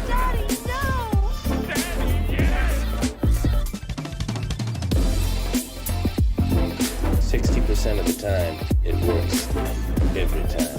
Daddy, no! Daddy, yes! 60% of the time, it works every time.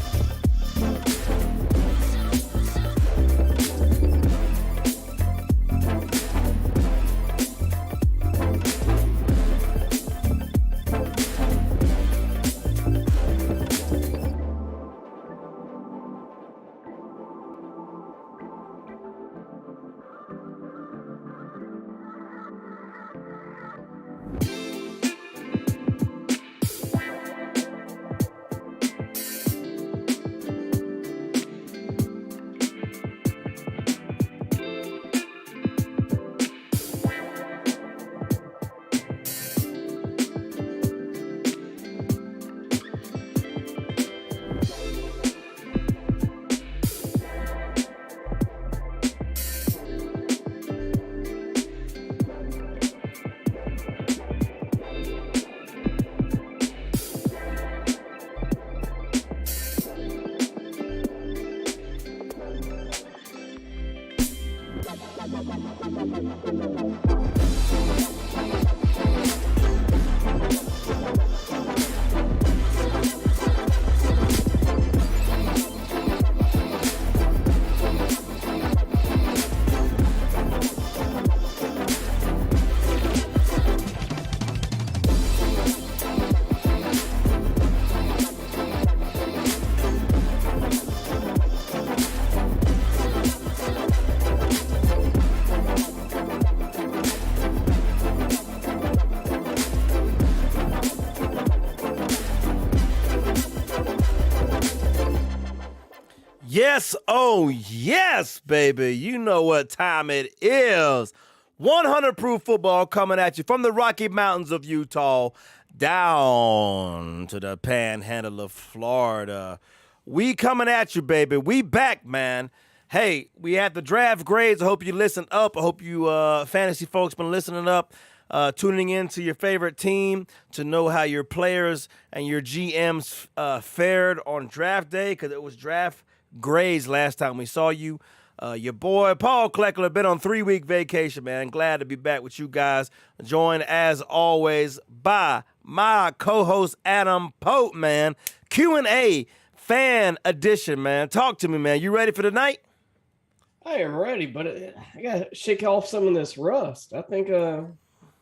Yes, oh yes, baby. You know what time it is. 100 proof football coming at you from the Rocky Mountains of Utah down to the panhandle of Florida. We coming at you, baby. We back, man. Hey, we had the draft grades. I hope you listen up. I hope you fantasy folks been listening up, tuning in to your favorite team to know how your players and your GMs fared on draft day, because it was draft grades last time we saw you. Your boy Paul Kleckler been on 3-week vacation, man. Glad to be back with you guys. Joined as always by my co-host Adam Pope, man. Q&A fan edition, man. Talk to me, man. You ready for the night? I am ready, but I gotta shake off some of this rust. I think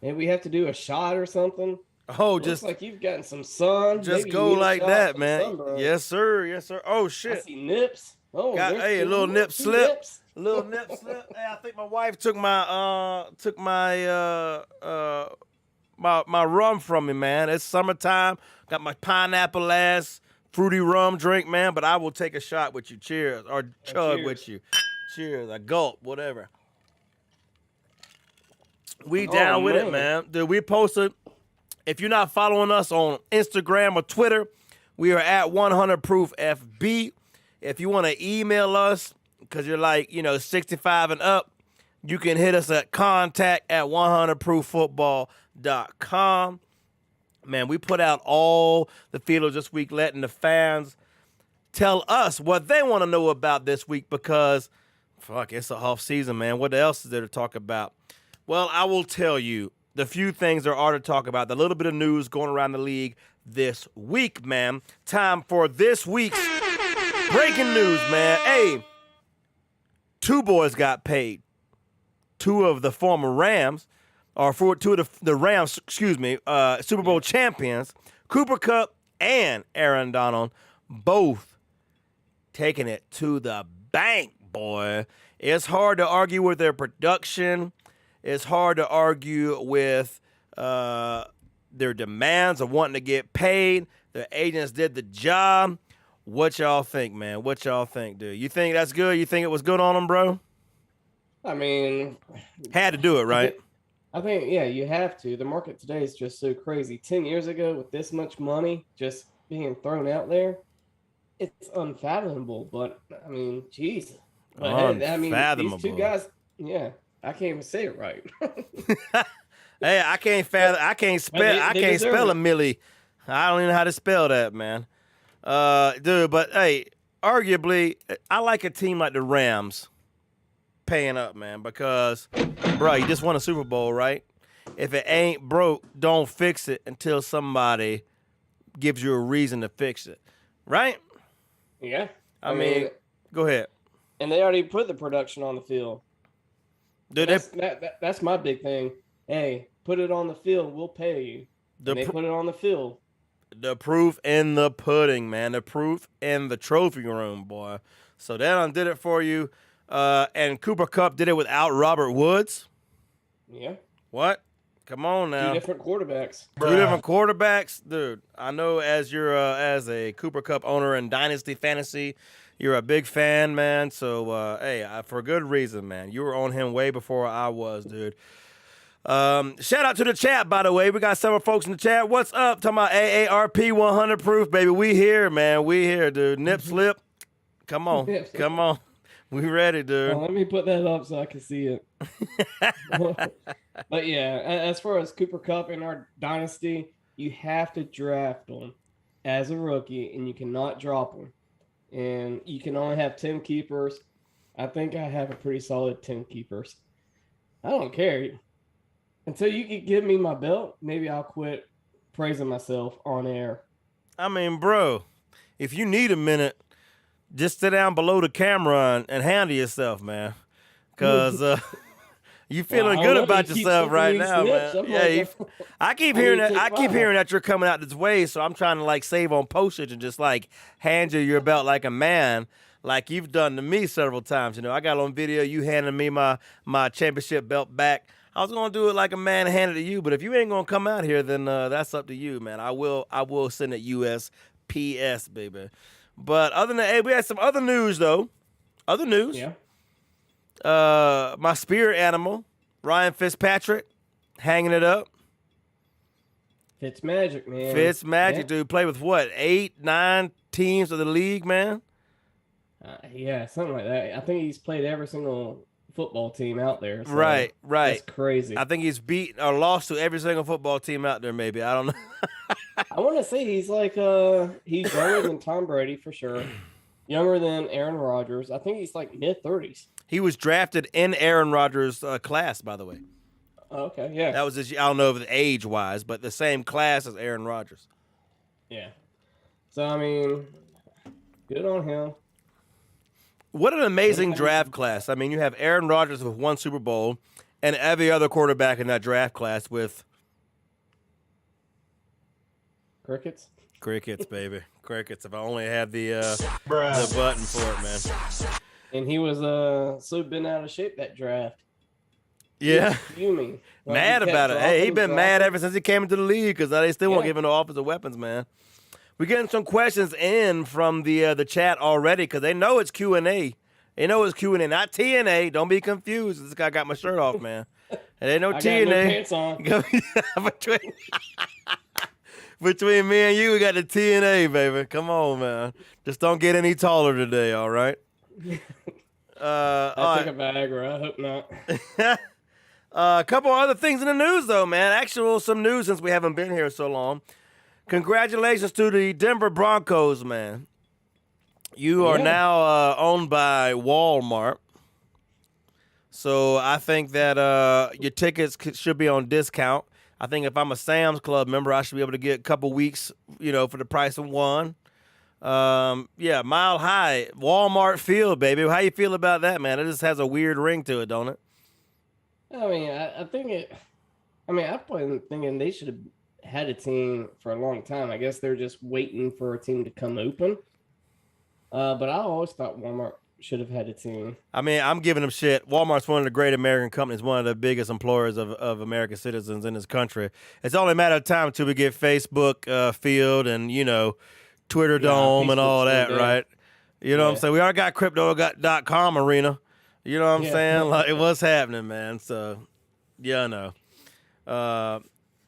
maybe we have to do a shot or something. Oh, Looks just like you've gotten some sun. just Maybe go you need a like shot that, for man. sunburn. Yes, sir. Yes, sir. Oh I shit. see nips. Oh, Got, there's hey, a two- little nip two slip. nips. Little nip slip. Hey, I think my wife took my my rum from me, man. It's summertime. Got my pineapple ass fruity rum drink, man. But I will take a shot with you. Cheers, or chug cheers. with you. Cheers. A gulp, whatever. We down with it, man. Dude, we posted. If you're not following us on Instagram or Twitter, we are at 100proofFB. If you want to email us, because you're like, 65 and up, you can hit us at contact@100prooffootball.com. Man, we put out all the feelers this week, letting the fans tell us what they want to know about this week, because, fuck, it's a off season, man. What else is there to talk about? Well, I will tell you the few things there are to talk about, the little bit of news going around the league this week, man. Time for this week's Breaking news, man. Hey, two boys got paid. Two of the former Rams, or two of the Rams, Super Bowl champions, Cooper Kupp and Aaron Donald, both taking it to the bank, boy. It's hard to argue with their production. It's hard to argue with their demands of wanting to get paid. The agents did the job. What y'all think, man? What y'all think, dude? You think that's good? You think it was good on them, bro? I mean, had to do it, right? I think, yeah, you have to. The market today is just so crazy. 10 years ago, with this much money just being thrown out there, it's unfathomable. But, I mean, geez. But, I mean, these two guys, yeah, I can't even say it right. Hey, I can't spell a milli. I don't even know how to spell that, man. Dude, but hey, arguably, I like a team like the Rams paying up, man, because, bro, you just won a Super Bowl, right? If it ain't broke, don't fix it until somebody gives you a reason to fix it, right? Yeah. I mean, go ahead. And they already put the production on the field. Dude, that's my big thing. Hey, put it on the field, we'll pay you. They put it on the field. The proof in the pudding, man. The proof in the trophy room, boy. So that undid it for you. And Cooper Kupp did it without Robert Woods. Yeah. What? Come on now. Two different quarterbacks. Two different quarterbacks, dude. I know as you're as a Cooper Kupp owner in Dynasty Fantasy, you're a big fan, man. So hey, for good reason, man. You were on him way before I was, dude. Shout out to the chat, by the way. We got several folks in the chat. What's up? Talking about AARP 100 proof, baby. We here, man. We here, dude. Nip slip. Come on. Come on. We ready, dude. Let me put that up so I can see it. But yeah, as far as Cooper Kupp in our dynasty, you have to draft him as a rookie, and you cannot drop him. And you can only have 10 keepers. I think I have a pretty solid 10 keepers. I don't care. Until you can give me my belt, maybe I'll quit praising myself on air. I mean, bro, if you need a minute, just sit down below the camera and handle yourself, man. Because you feeling good about yourself right now, man. Yeah, I keep hearing that. I keep hearing that you're coming out this way, so I'm trying to like save on postage and just like hand you your belt like a man, like you've done to me several times. You know, I got on video you handing me my championship belt back. I was gonna do it like a man handed to you, but if you ain't gonna come out here, then that's up to you, man. I will send it USPS, baby. But other than that, hey, we had some other news though. Other news. Yeah. My spirit animal, Ryan Fitzpatrick, hanging it up. Fitzmagic, man. Fitzmagic, dude. Play with what? 8, 9 teams of the league, man. Yeah, something like that. I think he's played every single football team out there. So right. That's crazy. I think he's beat or lost to every single football team out there, maybe. I don't know. I want to say he's like he's younger than Tom Brady for sure. Younger than Aaron Rodgers. I think he's like mid-30s. He was drafted in Aaron Rodgers' class, by the way. Oh, okay, yeah. That was I don't know if it's age-wise, but the same class as Aaron Rodgers. Yeah. So, I mean, good on him. What an amazing draft class. I mean, you have Aaron Rodgers with 1 Super Bowl and every other quarterback in that draft class with Crickets, baby. Crickets. If I only had the button for it, man. And he was so been out of shape that draft. Yeah. Fuming. Mad about it. Hey, he's been mad ever since he came into the league because they still won't give him no offensive weapons, man. We're getting some questions in from the chat already because they know it's Q&A. They know it's Q&A, not TNA. Don't be confused. This guy got my shirt off, man. It ain't no TNA. Got no pants on. Between me and you, we got the TNA, baby. Come on, man. Just don't get any taller today, all right? I took a Viagra. I hope not. A couple other things in the news, though, man. Some news since we haven't been here so long. Congratulations to the Denver Broncos, man. You are now owned by Walmart. So I think that your tickets should be on discount. I think if I'm a Sam's Club member, I should be able to get a couple weeks, for the price of one. Yeah, Mile High, Walmart Field, baby. How you feel about that, man? It just has a weird ring to it, don't it? I mean, I think it. I mean, I've been thinking they should have had a team for a long time. I guess they're just waiting for a team to come open. But I always thought Walmart should have had a team. I mean, I'm giving them shit. Walmart's one of the great American companies, one of the biggest employers of American citizens in this country. It's only a matter of time until we get Facebook Field and, Twitter Dome and all that, right? You know what I'm saying? We already got crypto.com arena. You know what I'm saying? Like, what's happening, man? So, yeah, I know.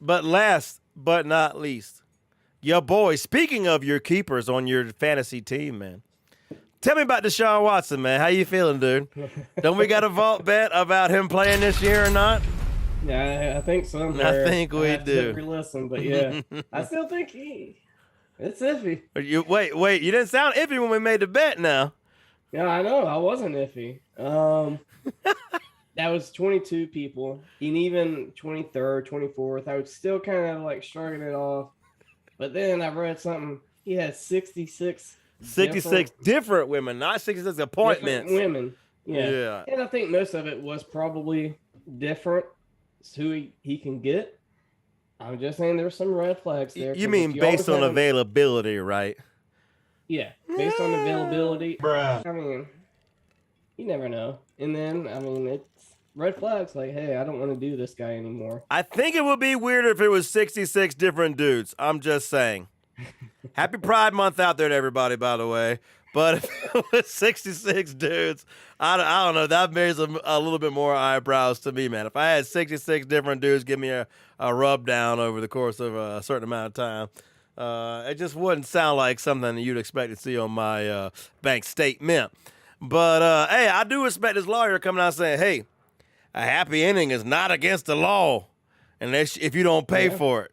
But last but not least, your boy, speaking of your keepers on your fantasy team, man. Tell me about Deshaun Watson, man. How you feeling, dude? Don't we got a vault bet about him playing this year or not? Yeah, I think so. I think we do. Listen, but yeah, I still think it's iffy. Wait. You didn't sound iffy when we made the bet now. Yeah, I know. I wasn't iffy. That was 22 people, and even 23rd, 24th. I was still kind of like shrugging it off. But then I read something. He had 66 different women, not 66 appointments. Women. Yeah. And I think most of it was probably different. It's who he can get. I'm just saying there's some red flags there. You mean based on availability, right? Yeah, based on availability. Bruh. I mean, you never know. And then, I mean, it's red flags like, hey, I don't want to do this guy anymore. I think it would be weirder if it was 66 different dudes. I'm just saying. Happy Pride Month out there to everybody, by the way. But if it was 66 dudes, I don't know. That makes a little bit more eyebrows to me, man. If I had 66 different dudes give me a rub down over the course of a certain amount of time, it just wouldn't sound like something that you'd expect to see on my bank statement. But, hey, I do respect this lawyer coming out saying, hey, a happy ending is not against the law unless if you don't pay for it.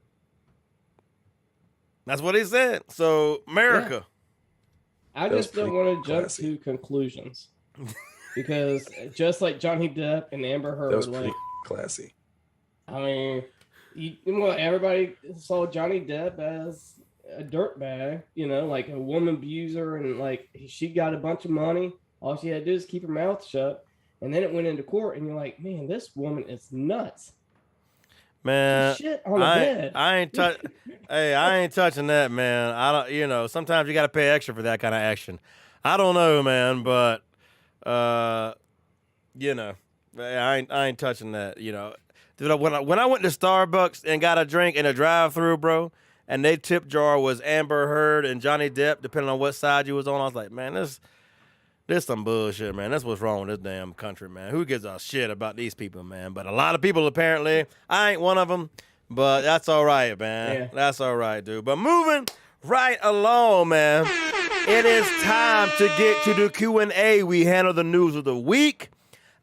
That's what he said. So, America. I just don't want to jump to conclusions. Because just like Johnny Depp and Amber Heard, That was pretty classy. I mean, everybody saw Johnny Depp as a dirtbag, like a woman abuser, and like she got a bunch of money. All she had to do is keep her mouth shut. And then it went into court, and you're like, man, this woman is nuts. Man, shit on the bed. I ain't touching that, man. I don't, sometimes you got to pay extra for that kind of action. I don't know, man, but I ain't touching that. Dude, when I went to Starbucks and got a drink in a drive-thru, bro, and their tip jar was Amber Heard and Johnny Depp, depending on what side you was on, I was like, man, this some bullshit, man. That's what's wrong with this damn country, man. Who gives a shit about these people, man? But a lot of people, apparently. I ain't one of them, but that's all right, man. Yeah. That's all right, dude. But moving right along, man, it is time to get to the Q&A. We handle the news of the week.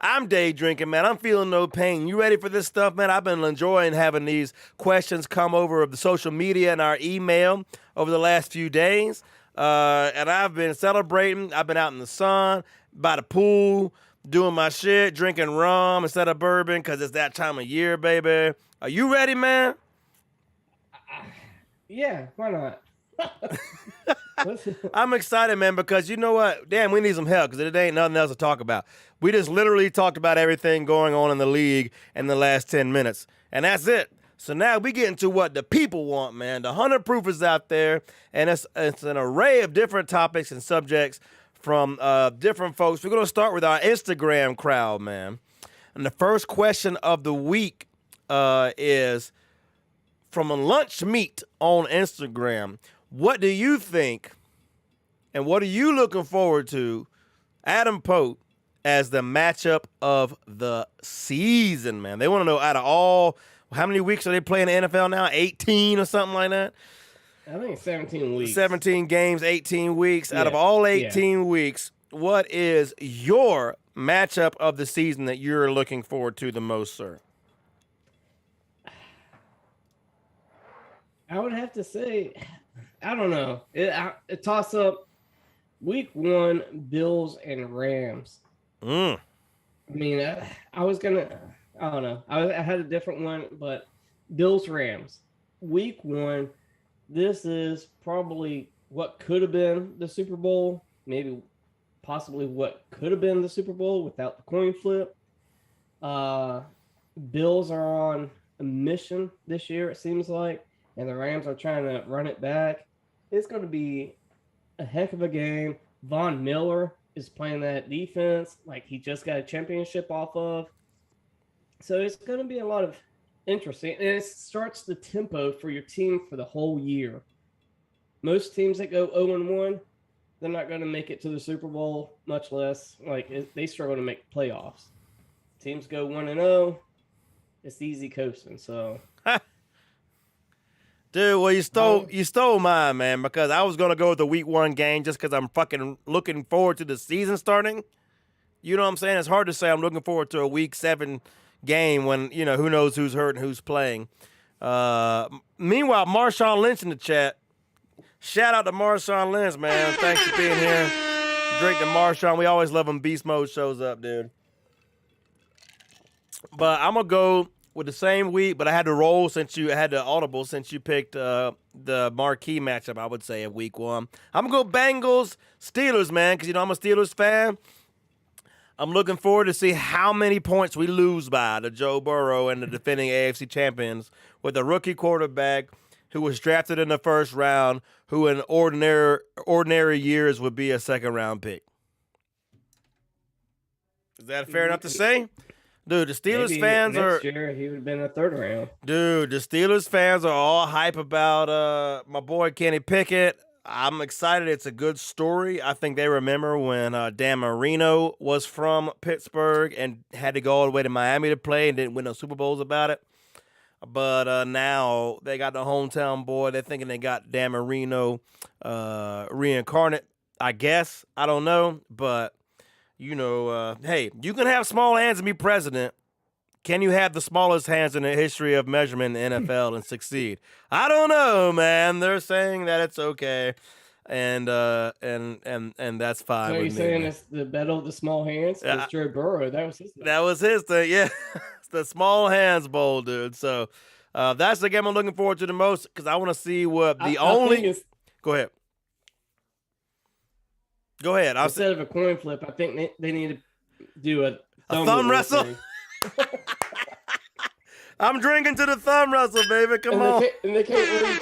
I'm day drinking, man. I'm feeling no pain. You ready for this stuff, man? I've been enjoying having these questions come over of the social media and our email over the last few days. And I've been celebrating. I've been out in the sun, by the pool, doing my shit, drinking rum instead of bourbon because it's that time of year, baby. Are you ready, man? Yeah, why not? I'm excited, man, because you know what? Damn, we need some help because there ain't nothing else to talk about. We just literally talked about everything going on in the league in the last 10 minutes, and that's it. So now we get into what the people want, man. The 100 proof is out there, and it's an array of different topics and subjects from different folks. We're going to start with our Instagram crowd, man. And the first question of the week is from a lunch meet on Instagram. What do you think, and what are you looking forward to, Adam Pope, as the matchup of the season, man? They want to know out of all... How many weeks are they playing in the NFL now? 18 or something like that? I think 17 weeks. 17 games, 18 weeks. Out of all 18 weeks, what is your matchup of the season that you're looking forward to the most, sir? I would have to say, I don't know. It toss up week 1, Bills and Rams. I mean, I was going to... I don't know. I had a different one, but Bills Rams. Week 1, this is probably what could have been the Super Bowl, maybe possibly what could have been the Super Bowl without the coin flip. Uh, Bills are on a mission this year, it seems like, and the Rams are trying to run it back. It's going to be a heck of a game. Von Miller is playing that defense like he just got a championship off of. So it's going to be a lot of interesting, and it starts the tempo for your team for the whole year. Most teams that go 0-1, they're not going to make it to the Super Bowl, much less they struggle to make playoffs. Teams go 1-0, it's easy coasting. So, dude, well, you stole mine, man, because I was gonna go with the week 1 game just because I'm fucking looking forward to the season starting. You know what I'm saying? It's hard to say I'm looking forward to a week 7 game when who knows who's hurt and who's playing. Meanwhile, Marshawn Lynch in the chat. Shout out to Marshawn Lynch, man. Thanks for being here. Drake and Marshawn, we always love when Beast Mode shows up, dude. But I'm gonna go with the same week, but I had to roll since you had the audible since you picked the marquee matchup. I would say of week 1. I'm gonna go Bengals Steelers, man, because I'm a Steelers fan. I'm looking forward to see how many points we lose by to Joe Burrow and the defending AFC champions with a rookie quarterback who was drafted in the first round, who in ordinary years would be a second-round pick. Is that fair enough to say? Dude, the Steelers maybe fans next year he would have been a third round. Dude, the Steelers fans are all hype about my boy Kenny Pickett. I'm excited. It's a good story. I think they remember when Dan Marino was from Pittsburgh and had to go all the way to Miami to play and didn't win no Super Bowls about it. But now they got the hometown boy. They're thinking they got Dan Marino reincarnate, I guess. I don't know. But, hey, you can have small hands and be president. Can you have the smallest hands in the history of measurement in the NFL and succeed? I don't know, man. They're saying that it's okay, and that's fine. So with you're me, saying man. it's the battle of the small hands? It's Joe Burrow. That was his thing. That was his thing, yeah. It's the small hands bowl, dude. So that's the game I'm looking forward to the most because I want to see what the only. Go ahead. Go ahead. Instead of a coin flip, I think they need to do a thumb wrestle. I'm drinking to the thumb wrestle, baby. Come on. They can't read.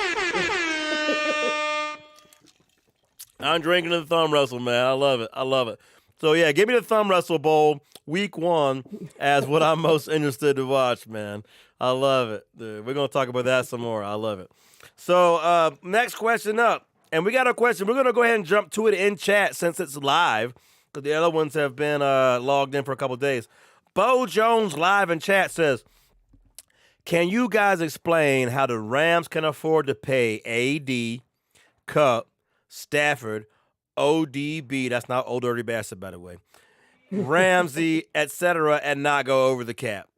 I'm drinking to the thumb wrestle, man. I love it. I love it. So, yeah, give me the thumb wrestle bowl week 1 as what I'm most interested to watch, man. I love it, dude. We're going to talk about that some more. I love it. So, next question up. And we got a question. We're going to go ahead and jump to it in chat since it's live because the other ones have been logged in for a couple of days. Bo Jones live in chat says, can you guys explain how the Rams can afford to pay AD, Cup, Stafford, ODB, that's not Old Dirty Bastard, by the way, Ramsey, etc., and not go over the cap?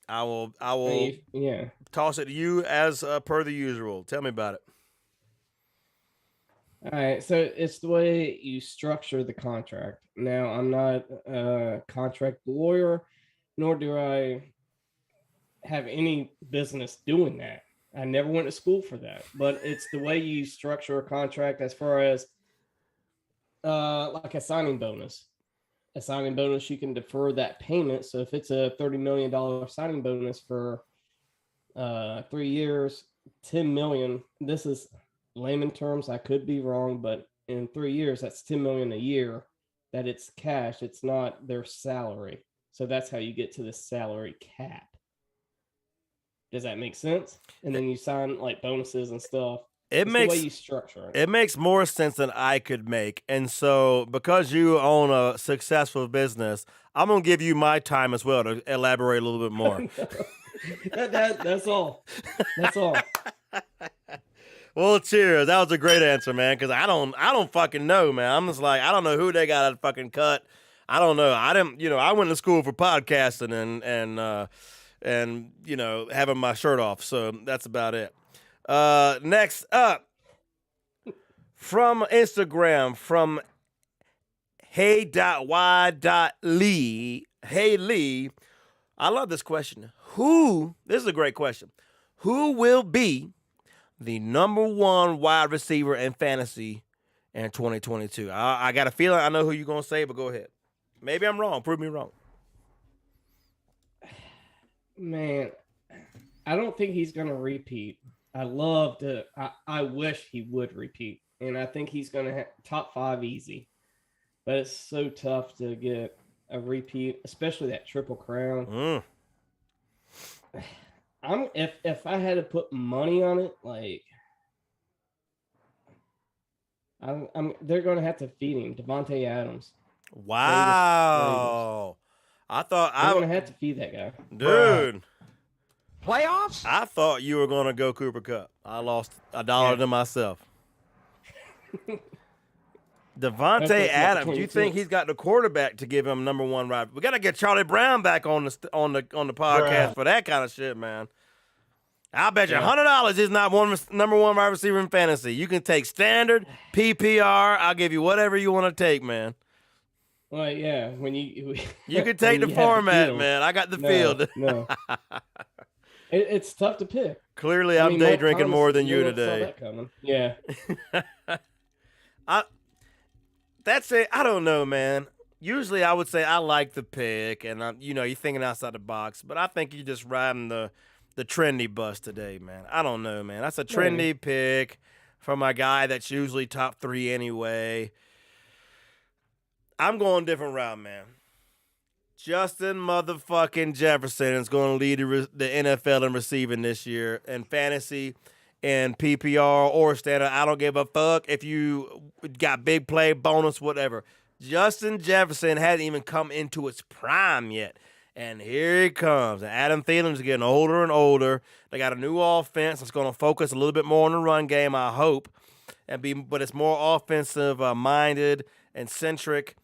I will toss it to you as per the usual. Tell me about it. All right, so it's the way you structure the contract. Now, I'm not a contract lawyer, nor do I have any business doing that. I never went to school for that, but it's the way you structure a contract as far as like a signing bonus. A signing bonus, you can defer that payment. So if it's a $30 million signing bonus for 3 years, $10 million, this is layman terms, I could be wrong, but in 3 years, that's $10 million a year that it's cash. It's not their salary. So that's how you get to the salary cap. Does that make sense? And then you sign like bonuses and stuff. It's the way you structure it. It makes more sense than I could make. And so because you own a successful business, I'm going to give you my time as well to elaborate a little bit more. That's all. That's all. Well, cheers. That was a great answer, man, because I don't fucking know, man. I'm just like, I don't know who they got to fucking cut. I don't know. I went to school for podcasting and having my shirt off. So that's about it. Next up, from Instagram, from hey.y.lee. Hey, Lee. I love this question. This is a great question. Who will be the number 1 wide receiver in fantasy in 2022. I got a feeling I know who you're going to say, but go ahead. Maybe I'm wrong. Prove me wrong. Man, I don't think he's going to repeat. I wish he would repeat. And I think he's going to have top 5 easy. But it's so tough to get a repeat, especially that Triple Crown. If I had to put money on it, like they're going to have to feed him, Devontae Adams. Wow. I thought I'm going to have to feed that guy. Dude. Playoffs? I thought you were going to go Cooper Kupp. I lost $1 to myself. Devontae Adams, you think he's got the quarterback to give him number 1 ride? We got to get Charlie Brown back on the podcast for that kind of shit, man. I'll bet you $100 he's not number 1 wide receiver in fantasy. You can take standard, PPR. I'll give you whatever you want to take, man. Well, yeah, when you can take the format, man. I got the field. No. It's tough to pick. Clearly, I'm day drinking more than you today. Yeah. That's it. I don't know, man. Usually, I would say I like the pick, and you're thinking outside the box. But I think you're just riding the trendy bus today, man. I don't know, man. That's a trendy pick from a guy that's usually top 3 anyway. I'm going a different route, man. Justin motherfucking Jefferson is going to lead the NFL in receiving this year in fantasy and PPR or standard. I don't give a fuck if you got big play, bonus, whatever. Justin Jefferson hadn't even come into its prime yet. And here he comes. And Adam Thielen's getting older and older. They got a new offense that's going to focus a little bit more on the run game, I hope. But it's more offensive minded and centric.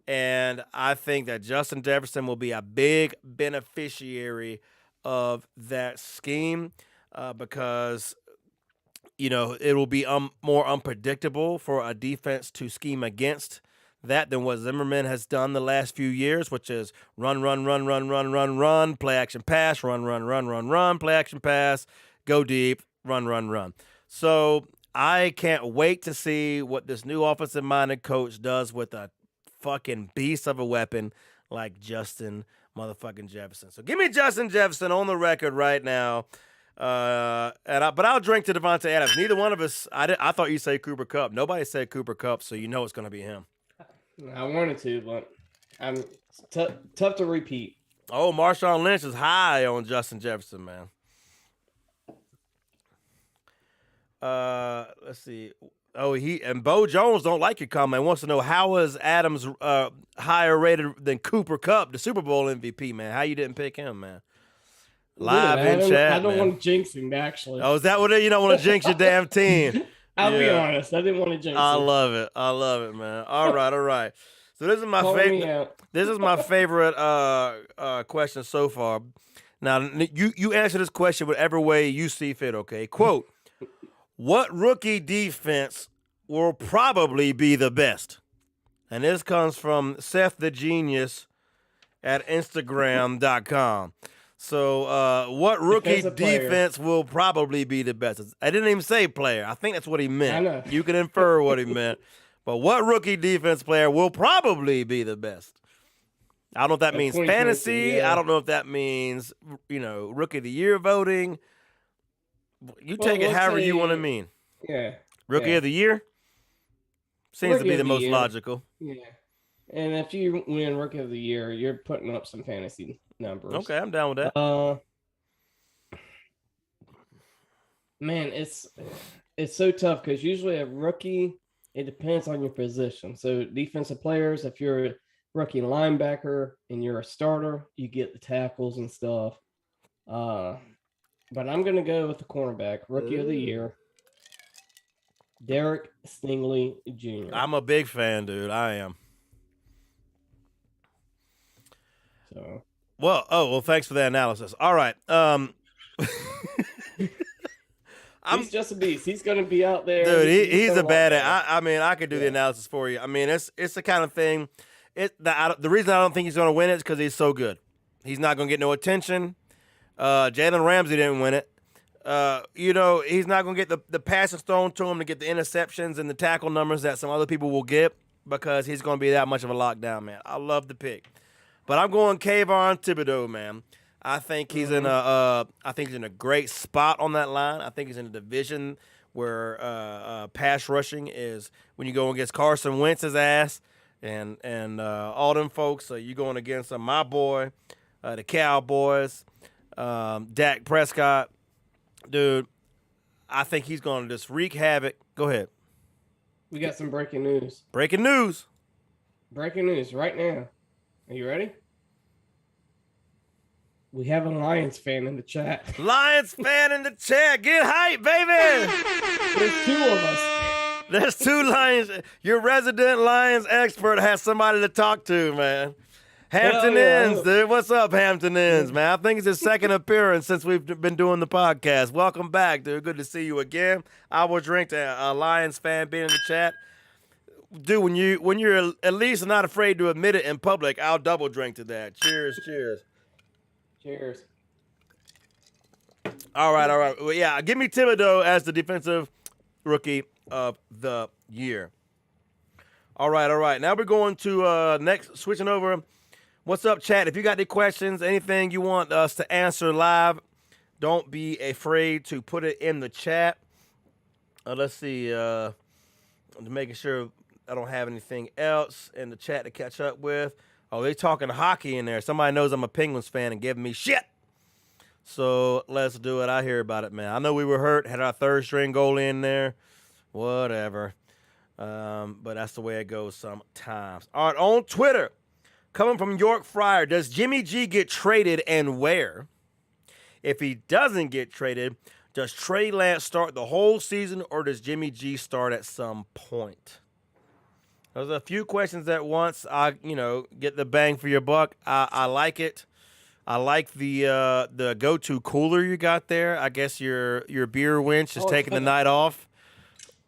And I think that Justin Jefferson will be a big beneficiary of that scheme because, it will be more unpredictable for a defense to scheme against that than what Zimmerman has done the last few years, which is run, play action pass, run, play action pass, go deep, run. So I can't wait to see what this new offensive-minded coach does with a fucking beast of a weapon like Justin motherfucking Jefferson. So give me Justin Jefferson on the record right now. But I'll drink to Devontae Adams. Neither one of us, I thought you say Cooper Kupp. Nobody said Cooper Kupp, so you know it's going to be him. I wanted to, but I'm tough to repeat. Oh, Marshawn Lynch is high on Justin Jefferson, man. Let's see. Oh, and Bo Jones don't like your comment. Wants to know how is Adams higher rated than Cooper Kupp, the Super Bowl MVP, man? How you didn't pick him, man? Live in chat. I don't want to jinx him, actually. Oh, is that what you don't want to jinx your damn team? I'll be honest. I didn't want to jinx him. I love it, man. All right. So this is my favorite. This is my favorite question so far. Now you answer this question whatever way you see fit. Okay. Quote: what rookie defense will probably be the best? And this comes from Seth the Genius at Instagram.com. So, what rookie defense will probably be the best? I didn't even say player. I think that's what he meant. I know. You can infer what he meant. But what rookie defense player will probably be the best? I don't know if that means fantasy. Yeah. I don't know if that means, rookie of the year voting. You take it however you want to mean. Yeah. Rookie of the year? Seems to be the most logical. Yeah. And if you win rookie of the year, you're putting up some fantasy numbers. Okay, I'm down with that. Man, it's so tough because usually a rookie, it depends on your position. So defensive players, if you're a rookie linebacker and you're a starter, you get the tackles and stuff. But I'm going to go with the cornerback, rookie of the year, Derek Stingley Jr. I'm a big fan, dude. I am. So. Well, thanks for that analysis. All right. He's just a beast. He's going to be out there. Dude, he's a bad. I could do the analysis for you. I mean, it's the kind of thing. The reason I don't think he's going to win it is because he's so good. He's not going to get no attention. Jalen Ramsey didn't win it. He's not going to get the passes thrown to him to get the interceptions and the tackle numbers that some other people will get because he's going to be that much of a lockdown, man. I love the pick. But I'm going Kayvon Thibodeau, man. I think he's in a great spot on that line. I think he's in a division where pass rushing is when you go against Carson Wentz's ass and all them folks. So you're going against my boy, the Cowboys, Dak Prescott. Dude, I think he's going to just wreak havoc. Go ahead. We got some breaking news. Breaking news. Breaking news right now. Are you ready? We have a Lions fan in the chat. Lions fan in the chat. Get hype, baby. There's 2 of us. There's 2 Lions. Your resident Lions expert has somebody to talk to, man. Hampton Inns, dude. What's up, Hampton Inns, man? I think it's his second appearance since we've been doing the podcast. Welcome back, dude. Good to see you again. I will drink to a Lions fan being in the chat. Dude, when you're at least not afraid to admit it in public, I'll double drink to that. Cheers, cheers. Cheers. All right. Well, yeah, give me Thibodeau as the defensive rookie of the year. All right. Now we're going to next, switching over. What's up, chat? If you got any questions, anything you want us to answer live, don't be afraid to put it in the chat. Let's see. I'm making sure I don't have anything else in the chat to catch up with. Oh, they talking hockey in there. Somebody knows I'm a Penguins fan and giving me shit. So let's do it. I hear about it, man. I know we were hurt, had our third string goalie in there. Whatever. But that's the way it goes sometimes. All right, on Twitter, coming from York Fryer, does Jimmy G get traded and where? If he doesn't get traded, does Trey Lance start the whole season or does Jimmy G start at some point? There's a few questions at once. Get the bang for your buck. I like it. I like the go-to cooler you got there. I guess your beer winch is taking the night off.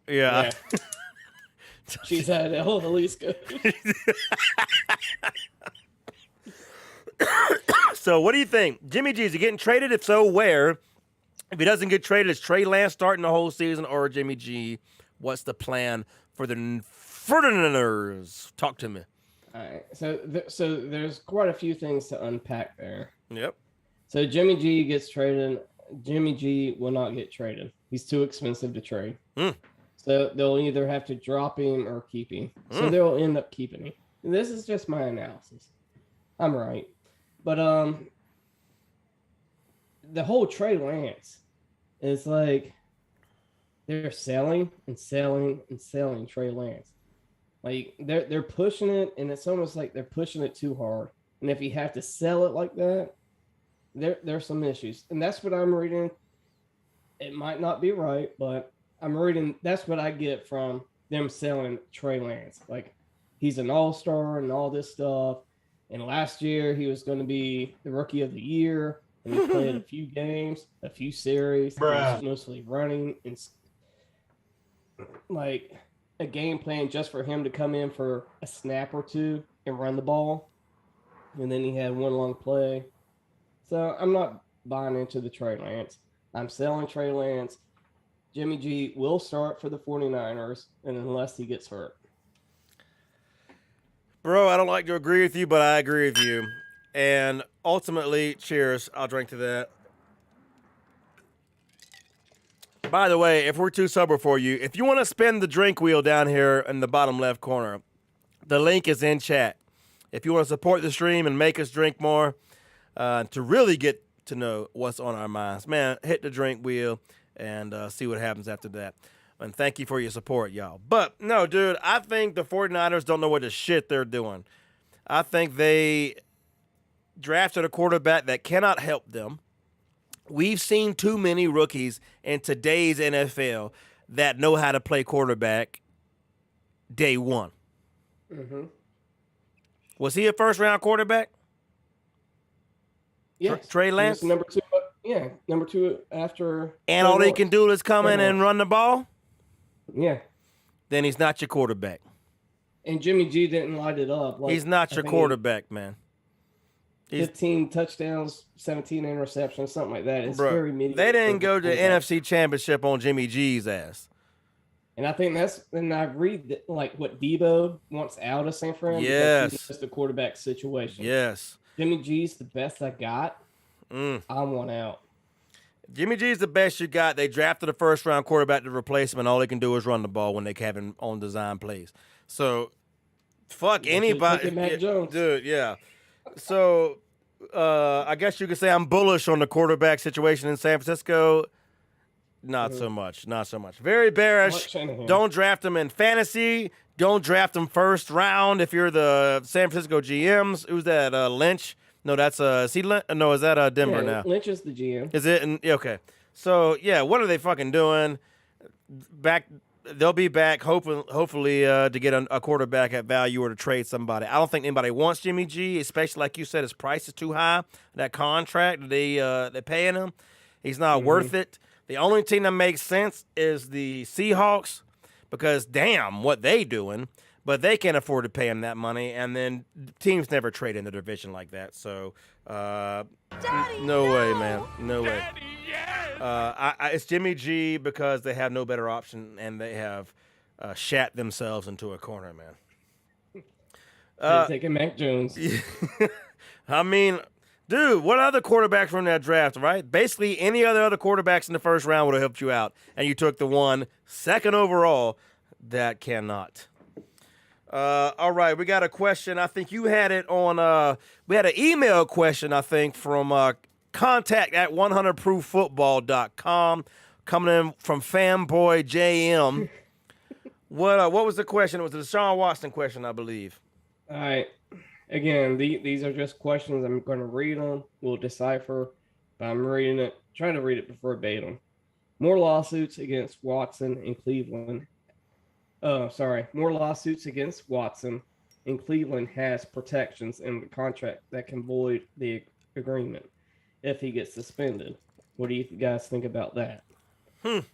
Yeah. She's had it. The least good. So what do you think? Jimmy G, is he getting traded? If so, where? If he doesn't get traded, is Trey Lance starting the whole season or Jimmy G? What's the plan for the Ferdinanders? Talk to me. All right. So there's quite a few things to unpack there. Yep. So Jimmy G gets traded. Jimmy G will not get traded. He's too expensive to trade. So they'll either have to drop him or keep him. So they'll end up keeping him. And this is just my analysis. I'm right. But the whole Trey Lance is like they're selling and selling and selling Trey Lance. Like they're pushing it, and it's almost like they're pushing it too hard. And if you have to sell it like that, there's some issues. And that's what I'm reading. It might not be right, but I'm reading. That's what I get from them selling Trey Lance. Like he's an all-star and all this stuff. And last year he was going to be the rookie of the year. And he played a few games, a few series, mostly running and like a game plan just for him to come in for a snap or two and run the ball. And then he had one long play. So I'm not buying into the Trey Lance. I'm selling Trey Lance. Jimmy G will start for the 49ers, and unless he gets hurt. Bro, I don't like to agree with you, but I agree with you. And ultimately, cheers. I'll drink to that. By the way, if we're too sober for you, if you want to spin the drink wheel down here in the bottom left corner, the link is in chat. If you want to support the stream and make us drink more, to really get to know what's on our minds, man, hit the drink wheel and see what happens after that. And thank you for your support, y'all. But, no, dude, I think the 49ers don't know what the shit they're doing. I think they drafted a quarterback that cannot help them. We've seen too many rookies in today's NFL that know how to play quarterback day one. Mm-hmm. Was he a first-round quarterback? Yes. Trey Lance? Number two. Yeah, number two after. And all he can do is come in and run the ball? Yeah. Then he's not your quarterback. And Jimmy G didn't light it up. He's not your quarterback, man. 15 touchdowns, 17 interceptions, something like that. It's Bro, very mediocre. they didn't go to the quarterback. NFC Championship on Jimmy G's ass. And I think and I read that, like what Debo wants out of San Fran. Yes. Because he knows the quarterback situation. Yes. Jimmy G's the best I got. Mm. I want out. Jimmy G's the best you got. They drafted a first-round quarterback to replace him, and all they can do is run the ball when they have him on design plays. So, fuck anybody. Mac Jones. Dude, yeah. So, I guess you could say I'm bullish on the quarterback situation in San Francisco. Not so much. Not so much. Very bearish. Don't draft them in fantasy. Don't draft them first round if you're the San Francisco GMs. Who's that? Lynch? No, that's is he Lynch? No, is that Denver now? Lynch is the GM. Is it? Okay. So yeah, what are they fucking doing? They'll be back. Hopefully, to get a quarterback at value or to trade somebody. I don't think anybody wants Jimmy G, especially like you said, his price is too high. That contract they're paying him, he's not worth it. The only team that makes sense is the Seahawks because damn, what they doing. But they can't afford to pay him that money, and then teams never trade in the division like that. So, Daddy, no way, man, no way. It's Jimmy G because they have no better option, and they have shat themselves into a corner, man. They're taking Mac Jones. I mean, dude, what other quarterbacks from that draft, right? Basically, any other quarterbacks in the first round would have helped you out, and you took the one second overall that cannot. All right, we got a question. I think you had it on, we had an email question, I think, from contact@100prooffootball.com coming in from Fanboy JM. What was the question? It was the Deshaun Watson question, I believe. All right. Again, these are just questions. I'm going to read them. We'll decipher. But I'm trying to read it verbatim. More lawsuits against Watson in Cleveland. More lawsuits against Watson in Cleveland has protections in the contract that can void the agreement if he gets suspended. What do you guys think about that? Daddy,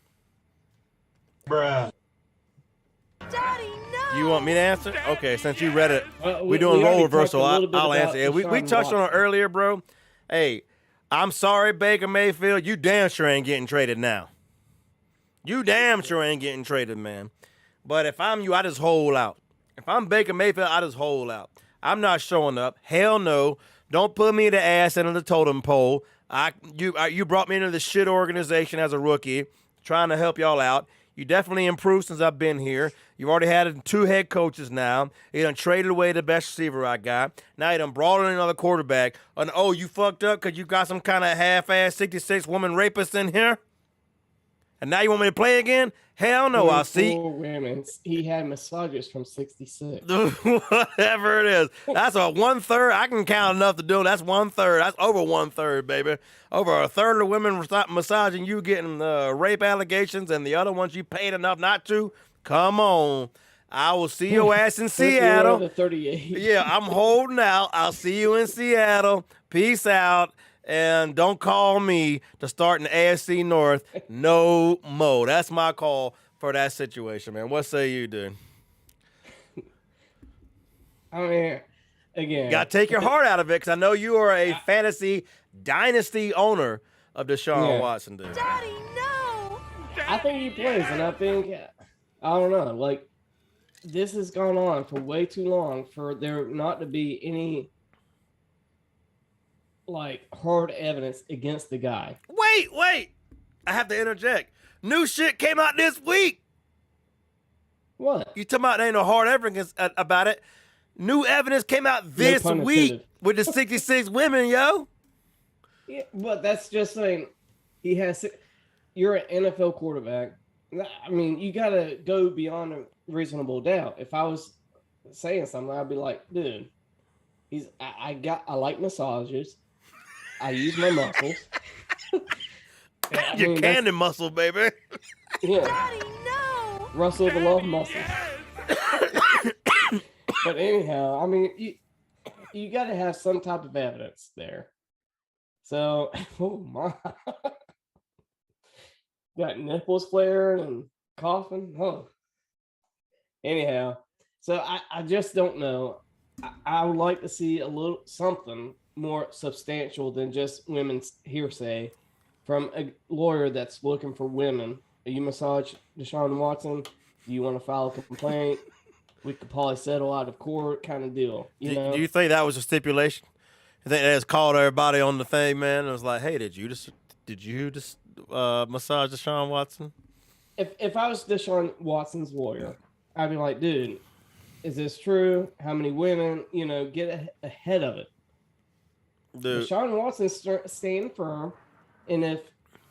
no. You want me to answer? Okay, since you read it, we're we doing role already reversal. talked a little bit I'll about answer. Yeah, we Deshaun touched on it Watson. earlier, bro. Hey, I'm sorry, Baker Mayfield. You damn sure ain't getting traded now. You damn sure ain't getting traded, man. But if I'm you, I just hold out. If I'm Baker Mayfield, I just hold out. I'm not showing up. Hell no. Don't put me the ass into the totem pole. You brought me into the shit organization as a rookie, trying to help y'all out. You definitely improved since I've been here. You've already had 2 head coaches now. You done traded away the best receiver I got. Now you done brought in another quarterback. And oh, you fucked up because you got some kind of half-ass 66 woman rapist in here? And now you want me to play again? Hell no, I'll see. Women. He had massages from 66. Whatever it is. That's a 1/3. I can count enough to do it. That's 1/3. That's over 1/3, baby. Over a third of the women massaging you getting rape allegations, and the other ones you paid enough not to. Come on. I will see your ass in Seattle. The 38. Yeah, I'm holding out. I'll see you in Seattle. Peace out. And don't call me to start in the AFC North no more. That's my call for that situation, man. What say you, dude? I mean, again. You got to take your heart out of it because I know you are a fantasy dynasty owner of Deshaun Watson, dude. Daddy, no. I think he plays, and I think, I don't know, like, this has gone on for way too long for there not to be any, like, hard evidence against the guy. Wait. I have to interject. New shit came out this week. What? You talking about there ain't no hard evidence about it. New evidence came out this pun week intended. with the 66 women, yo. Yeah, but that's just saying he has. You're an NFL quarterback. I mean, you got to go beyond a reasonable doubt. If I was saying something, I'd be like, dude, I like massages. I use my muscles. Your cannon muscle, baby. Yeah, Daddy, no. Russell the Love muscles. But anyhow, I mean, you got to have some type of evidence there. So, oh my, got nipples flaring and coughing. Oh, anyhow, so I just don't know. I would like to see a little something more substantial than just women's hearsay from a lawyer that's looking for women. Are you massage Deshaun Watson? Do you want to file a complaint? We could probably settle out of court, kind of deal. You know? Do you think that was a stipulation? I think they just called everybody on the thing, man. And it was like, hey, did you just massage Deshaun Watson? If I was Deshaun Watson's lawyer, I'd be like, dude, is this true? How many women? You know, get ahead of it. Dude. Deshaun Watson's staying firm, and if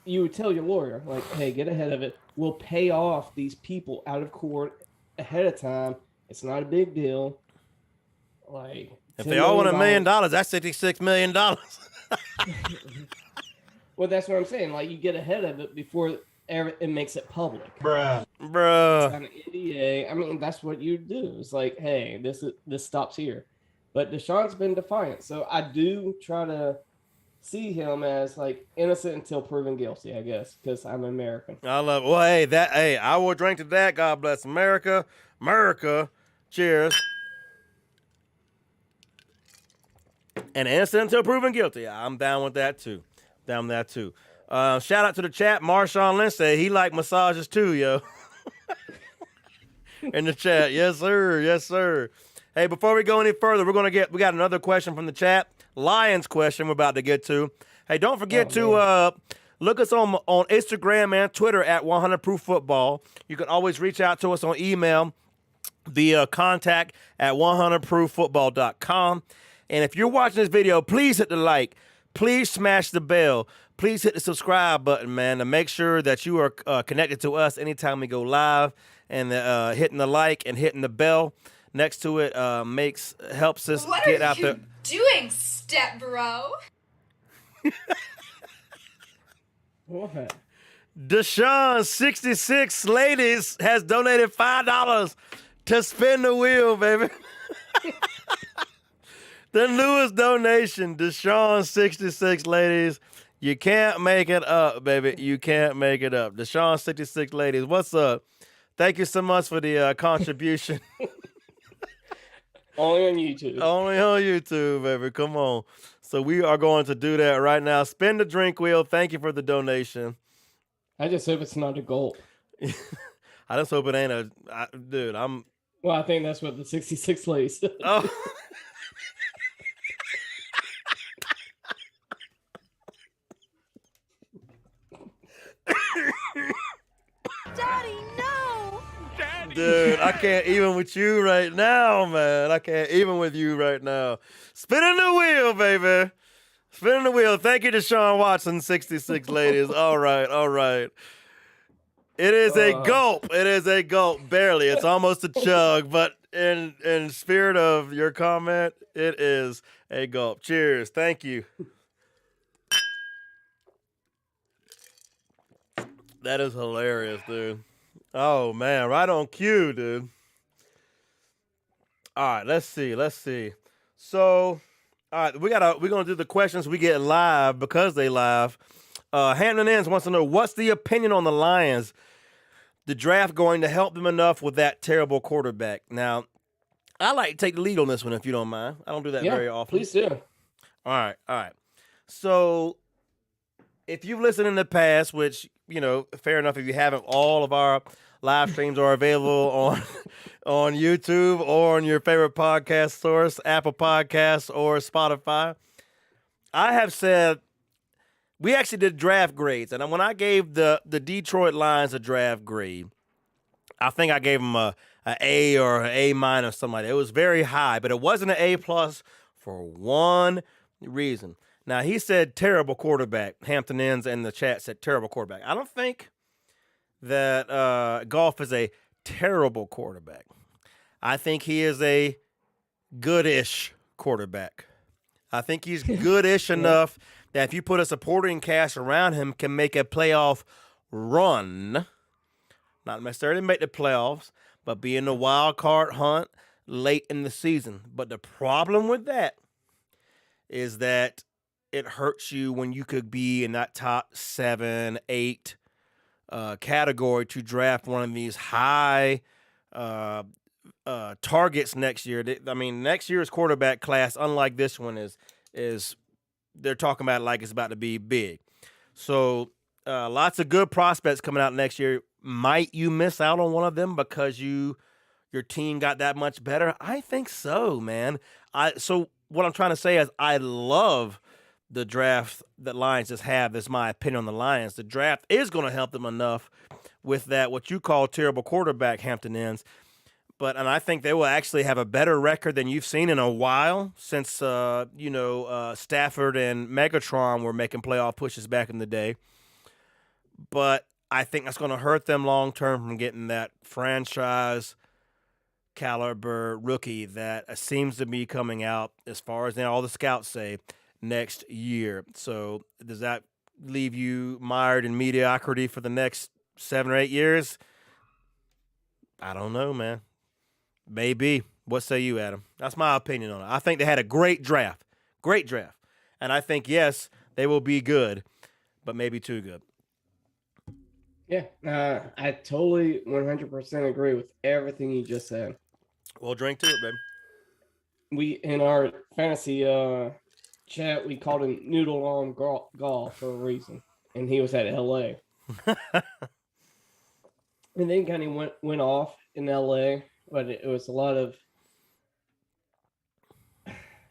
you would tell your lawyer, like, hey, get ahead of it, we'll pay off these people out of court ahead of time. It's not a big deal. Like, if they all want $1 million, that's $66 million. Well, that's what I'm saying. Like, you get ahead of it before it makes it public. Bruh. It's an NDA. I mean, that's what you do. It's like, hey, this stops here. But Deshaun's been defiant, so I do try to see him as like innocent until proven guilty, I guess, because I'm American. I love it. Well, hey, I will drink to that. God bless America. America. Cheers. And innocent until proven guilty. I'm down with that too. Shout out to the chat. Marshawn Lynch said he liked massages too, yo. In the chat. Yes, sir. Yes, sir. Hey, before we go any further, we got another question from the chat. Lions question we're about to get to. Hey, don't forget to look us on Instagram and Twitter at 100proof football. You can always reach out to us on email via contact at 100prooffootball.com. And if you're watching this video, please hit the like. Please smash the bell. Please hit the subscribe button, man, to make sure that you are connected to us anytime we go live. And hitting the like and hitting the bell next to it helps us get out there. What are you doing, step bro? What? Deshaun 66 ladies has donated $5 to spin the wheel, baby. The newest donation, Deshaun 66 ladies. You can't make it up, baby. You can't make it up. Deshaun 66 ladies, what's up? Thank you so much for the contribution. Only on YouTube. Only on YouTube, baby. Come on. So we are going to do that right now. Spin the drink wheel. Thank you for the donation. I just hope it's not a gulp. I just hope it ain't dude, Well, I think that's what the 66 ladies said. Oh. Daddy, no! Dude, I can't even with you right now, man. I can't even with you right now. Spinning the wheel, baby. Spinning the wheel. Thank you to Deshaun Watson, 66 ladies. All right. It is a gulp. It is a gulp. Barely. It's almost a chug, but in spirit of your comment, it is a gulp. Cheers. Thank you. That is hilarious, dude. Oh, man. Right on cue, dude. All right, let's see. So, all right, we're going to do the questions we get live because they live. Hampton Inns wants to know, what's the opinion on the Lions? The draft going to help them enough with that terrible quarterback? Now, I like to take the lead on this one, if you don't mind. I don't do that very often. Please do. All right. So, if you've listened in the past, which, fair enough, if you haven't, all of our live streams are available on YouTube or on your favorite podcast source, Apple Podcasts or Spotify. I have said, we actually did draft grades, and when I gave the Detroit Lions a draft grade, I think I gave them a A or an A minus, something like that. It was very high, but it wasn't an A plus for one reason. Now, he said terrible quarterback. Hampton Inns in the chat said terrible quarterback. I don't think that Goff is a terrible quarterback. I think he is a good-ish quarterback. I think he's good-ish enough that if you put a supporting cast around him, can make a playoff run. Not necessarily make the playoffs, but be in the wild card hunt late in the season. But the problem with that is that it hurts you when you could be in that top 7, 8 category to draft one of these high targets next year. I mean, next year's quarterback class, unlike this one, is is they're talking about it like it's about to be big. So lots of good prospects coming out next year. Might you miss out on one of them because your team got that much better? I think so, man. So what I'm trying to say is I love the draft that Lions just have. That's my opinion on the Lions. The draft is going to help them enough with that what you call terrible quarterback Hampton Inns. And I think they will actually have a better record than you've seen in a while since Stafford and Megatron were making playoff pushes back in the day. But I think that's going to hurt them long term from getting that franchise caliber rookie that seems to be coming out, as far as all the scouts say, next year. So does that leave you mired in mediocrity for the next 7 or 8 years? I don't know, man. Maybe. What say you, Adam? That's my opinion on it. I think they had a great draft. Great draft. And I think, yes, they will be good, but maybe too good. Yeah, I totally 100% agree with everything you just said. Well, drink to it, baby. We, in our fantasy chat, we called him Noodle on Golf for a reason, and he was at LA. And then kind of went off in LA, but it was a lot of.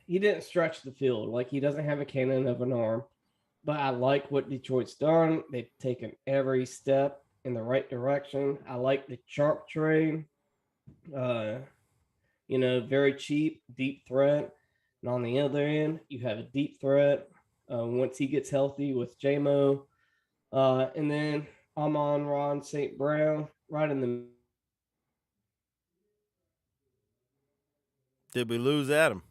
He didn't stretch the field. Like, he doesn't have a cannon of an arm. But I like what Detroit's done. They've taken every step in the right direction. I like the Chark trade. Very cheap, deep threat. And on the other end, you have a deep threat once he gets healthy with JMO. And then Amon-Ra St. Brown right in the. Did we lose Adam?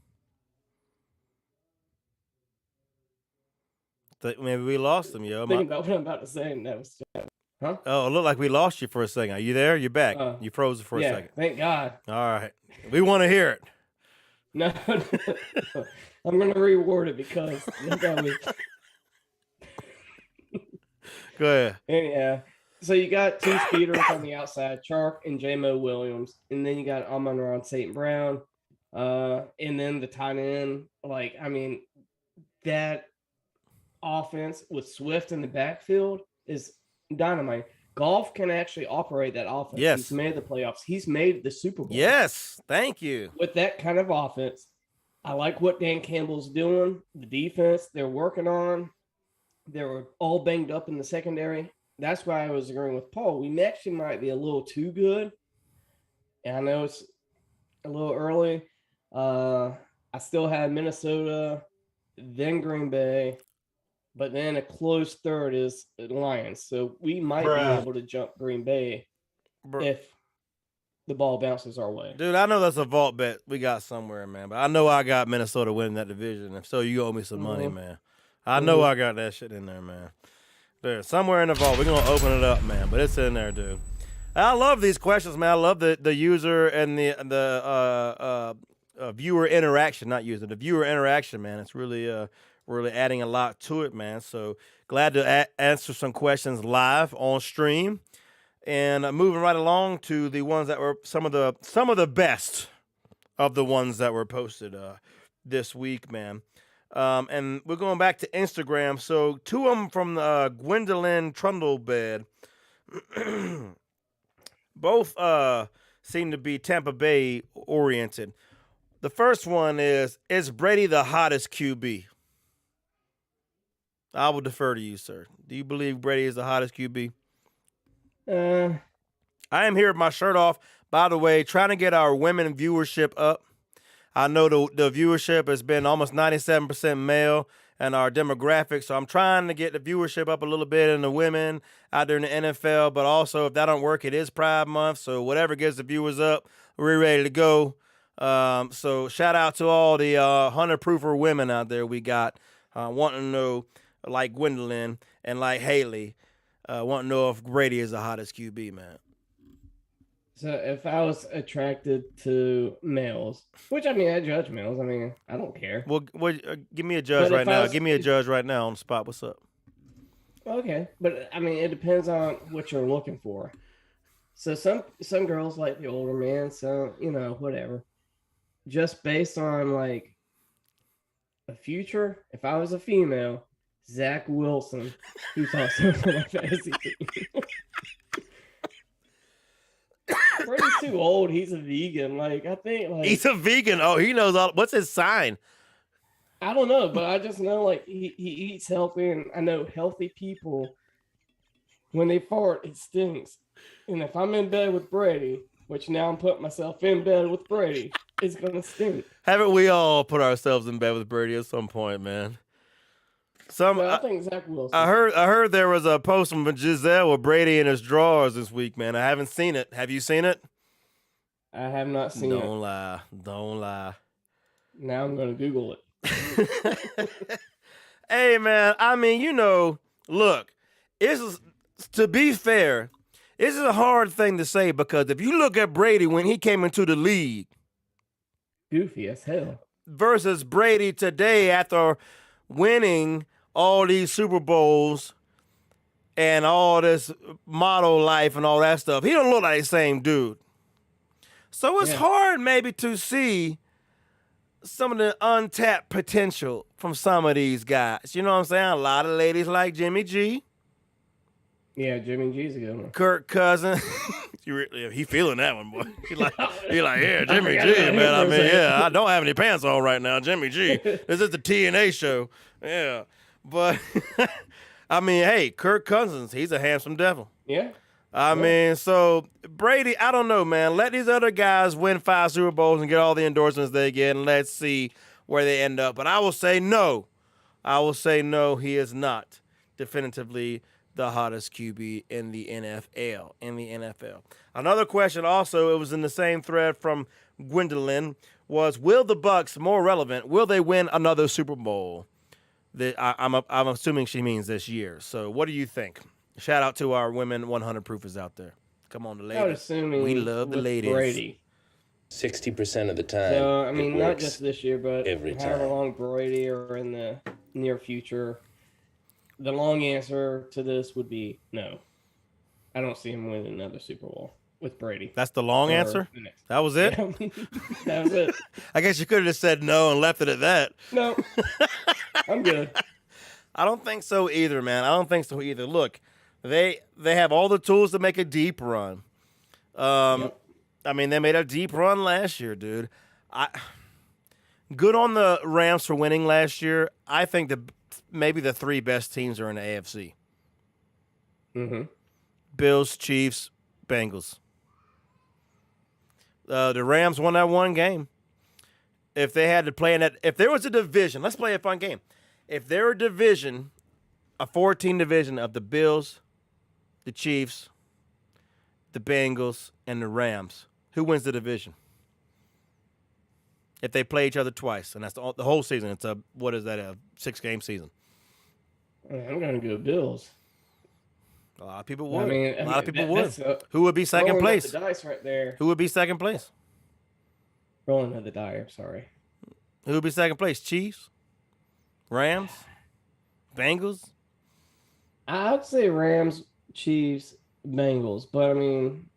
Maybe we lost him, yo. Thinking about what I'm about to say, and that was. Huh? Oh, it looked like we lost you for a second. Are you there? You're back. You froze for a second. Thank God. All right. We want to hear it. No. I'm going to reward it because Go ahead. Yeah. So you got two speeders on the outside, Chark and JMO Williams. And then you got Amon-Ra St. Brown. And then the tight end. That offense with Swift in the backfield is dynamite. Golf can actually operate that offense. Yes. He's made the playoffs. He's made the Super Bowl. Yes. Thank you. With that kind of offense, I like what Dan Campbell's doing. The defense they're working on. They were all banged up in the secondary. That's why I was agreeing with Paul. We actually might be a little too good. And I know it's a little early. I still have Minnesota, then Green Bay, but then a close third is the Lions. So we might be able to jump Green Bay if the ball bounces our way. Dude, I know that's a vault bet we got somewhere, man. But I know I got Minnesota winning that division. If so, you owe me some money, man. I know I got that shit in there, man. There, somewhere in the vault. We're going to open it up, man. But it's in there, dude. I love these questions, man. I love the user and the viewer interaction. Not user, the viewer interaction, man. It's really adding a lot to it, man. So glad to answer some questions live on stream, and moving right along to the ones that were some of the best of the ones that were posted this week, man. And we're going back to Instagram. So two of them from Gwendolyn Trundlebed. Both seem to be Tampa Bay oriented. The first one is Brady the hottest QB? I will defer to you, sir. Do you believe Brady is the hottest QB? I am here with my shirt off. By the way, trying to get our women viewership up. I know the viewership has been almost 97% male and our demographic, so I'm trying to get the viewership up a little bit in the women out there in the NFL, but also if that don't work, it is Pride Month, so whatever gets the viewers up, we're ready to go. So shout out to all the 100-proofer women out there we got wanting to know, like Gwendolyn and like Haley, want to know if Brady is the hottest QB, man. So if I was attracted to males, which I judge males. I don't care. Well, give me a judge right now. Give me a judge right now on the spot. What's up? Okay, but it depends on what you're looking for. So some girls like the older man, so whatever. Just based on a future, if I was a female, Zach Wilson, who's also on my fantasy team. Brady's too old. He's a vegan. Like, I think, like, He's a vegan. Oh, he knows all. What's his sign? I don't know, but I just know, like, he eats healthy, and I know healthy people, when they fart, it stinks. And if I'm in bed with Brady, which now I'm putting myself in bed with Brady, it's gonna stink. Haven't we all put ourselves in bed with Brady at some point, man? But I think Zach Wilson. I heard there was a post from Giselle with Brady in his drawers this week, man. I haven't seen it. Have you seen it? I have not seen it. Don't lie. Don't lie. Now I'm gonna Google it. Hey, man, I mean, look, to be fair, this is a hard thing to say because if you look at Brady when he came into the league Goofy as hell. versus Brady today after winning all these Super Bowls and all this model life and all that stuff, he don't look like the same dude. So it's hard maybe to see some of the untapped potential from some of these guys. You know what I'm saying? A lot of ladies like Jimmy G. Yeah, Jimmy G's a good one. Kirk Cousins. He feeling that one, boy. He like, yeah, Jimmy G, man. I mean, yeah, I don't have any pants on right now. Jimmy G. This is the TNA show. Yeah. But, I mean, hey, Kirk Cousins, he's a handsome devil. Yeah. I mean, so Brady, I don't know, man. Let these other guys win 5 Super Bowls and get all the endorsements they get, and let's see where they end up. But I will say no. He is not definitively the hottest QB in the NFL. Another question also, it was in the same thread from Gwendolyn, was will the Bucs, more relevant, will they win another Super Bowl? I'm assuming she means this year. So what do you think? Shout out to our women 100 proofers out there. Come on, the ladies. I would assume we love the ladies. Brady. 60% of the time. So, I mean, not just this year, but every however time. long Brady or in the near future. The long answer to this would be no. I don't see him winning another Super Bowl with Brady. That's the long answer? That was it? That was it. I guess you could have just said no and left it at that. No. I'm good. I don't think so either, man. I don't think so either. Look, they have all the tools to make a deep run. Yep. I mean, they made a deep run last year, dude. Good on the Rams for winning last year. I think maybe the 3 best teams are in the AFC. Mm-hmm. Bills, Chiefs, Bengals. The Rams won that one game. If they had to play in that, if there was a division, let's play a fun game. If there were a division, a 14 division of the Bills, the Chiefs, the Bengals, and the Rams, who wins the division? If they play each other twice, and that's the whole season. It's a 6-game season. I'm going to go Bills. A lot of people would. A lot of people would. Who would be second place? The dice right there. Who would be second place? Rolling of the die. I'm sorry. Who would be second place? Chiefs, Rams, Bengals. I'd say Rams, Chiefs, Bengals, but I mean,